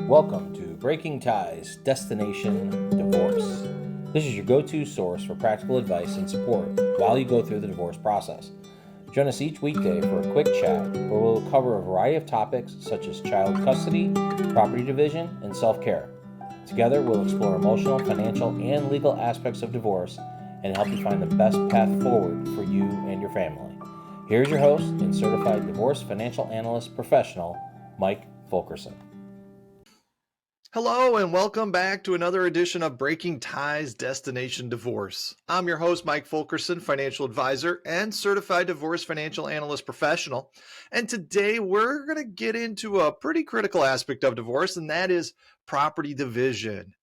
Welcome to Breaking Ties, Destination Divorce. This is your go-to source for practical advice and support while you go through the divorce process. Join us each weekday for a quick chat where we'll cover a variety of topics such as child custody, property division, and self-care. Together, we'll explore emotional, financial, and legal aspects of divorce and help you find the best path forward for you and your family. Here's your host and Certified Divorce Financial Analyst professional, Mike Fulkerson. Hello and welcome back to another edition of Breaking Ties, Destination Divorce. I'm your host, Mike Fulkerson, financial advisor and certified divorce financial analyst professional. And today we're going to get into a pretty critical aspect of divorce, and that is property division.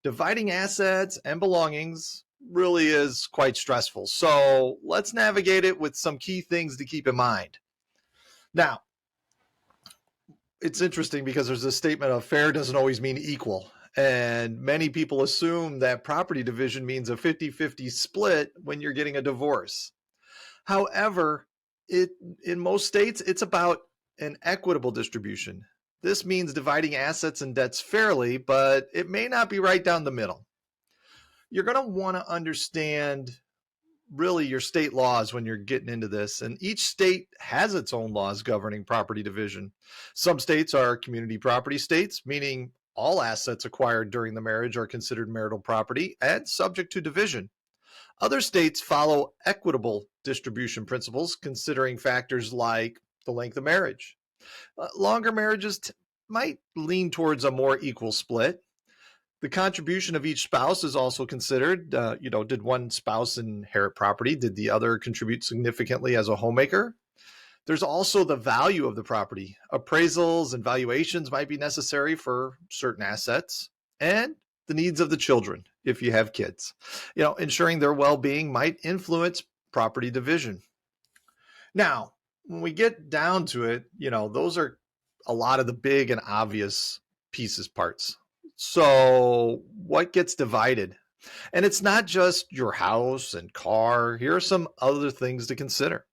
Dividing assets and belongings really is quite stressful. So let's navigate it with some key things to keep in mind. Now, it's interesting because there's a statement of fair doesn't always mean equal. And many people assume that property division means a 50-50 split when you're getting a divorce. However, in most states, it's about an equitable distribution. This means dividing assets and debts fairly, but it may not be right down the middle. You're going to want to understand really your state laws when you're getting into this. And each state has its own laws governing property division. Some states are community property states, meaning all assets acquired during the marriage are considered marital property and subject to division. Other states follow equitable distribution principles, considering factors like the length of marriage. Longer marriages might lean towards a more equal split. The contribution of each spouse is also considered. Did one spouse inherit property? Did the other contribute significantly as a homemaker? There's also the value of the property. Appraisals and valuations might be necessary for certain assets, and the needs of the children, if you have kids. Ensuring their well-being might influence property division. Now, when we get down to it, those are a lot of the big and obvious parts. So what gets divided? And it's not just your house and car. Here are some other things to consider.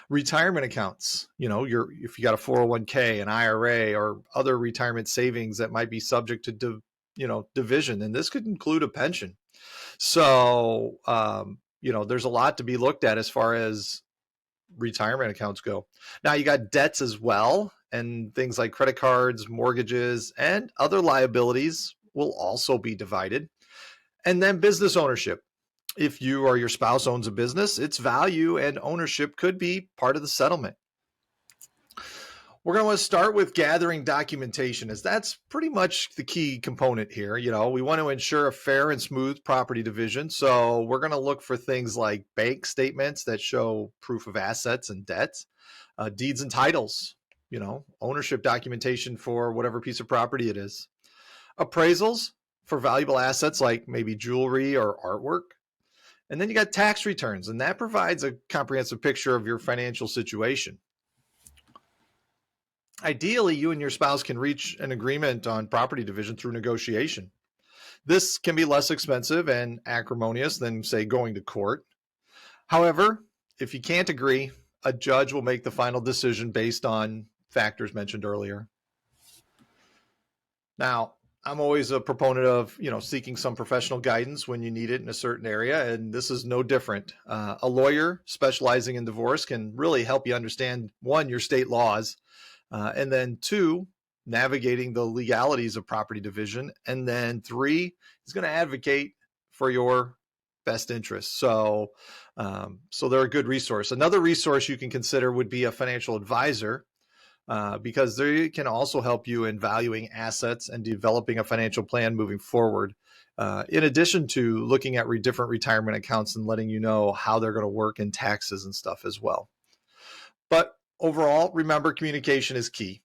Retirement accounts, if you got a 401k, an IRA, or other retirement savings that might be subject to division, and this could include a pension. So, there's a lot to be looked at as far as retirement accounts go. Now you got debts as well, and things like credit cards, mortgages, and other liabilities will also be divided. And then business ownership. If you or your spouse owns a business, its value and ownership could be part of the settlement. We're going to start with gathering documentation, as that's pretty much the key component here. We want to ensure a fair and smooth property division. So we're going to look for things like bank statements that show proof of assets and debts, deeds and titles, ownership documentation for whatever piece of property it is, appraisals for valuable assets like maybe jewelry or artwork. And then you got tax returns, and that provides a comprehensive picture of your financial situation. Ideally, you and your spouse can reach an agreement on property division through negotiation. This can be less expensive and acrimonious than, say, going to court. However, if you can't agree, a judge will make the final decision based on factors mentioned earlier. Now, I'm always a proponent of, seeking some professional guidance when you need it in a certain area, and this is no different. A lawyer specializing in divorce can really help you understand, one, your state laws, and then two, navigating the legalities of property division. And then three, is going to advocate for your best interests. So they're a good resource. Another resource you can consider would be a financial advisor, because they can also help you in valuing assets and developing a financial plan moving forward. In addition to looking at different retirement accounts and letting you know how they're going to work in taxes and stuff as well. But overall, remember, communication is key.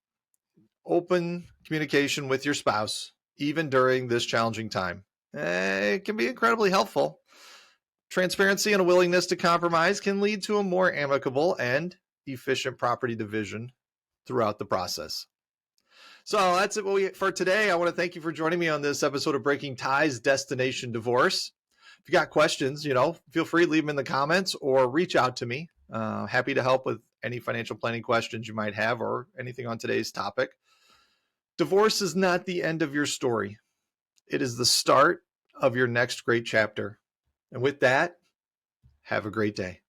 Open communication with your spouse, even during this challenging time. It can be incredibly helpful. Transparency and a willingness to compromise can lead to a more amicable and efficient property division throughout the process. So that's it for today. I want to thank you for joining me on this episode of Breaking Ties, Destination Divorce. If you got questions, feel free to leave them in the comments or reach out to me. Happy to help with any financial planning questions you might have or anything on today's topic. Divorce is not the end of your story. It is the start of your next great chapter. And with that, have a great day.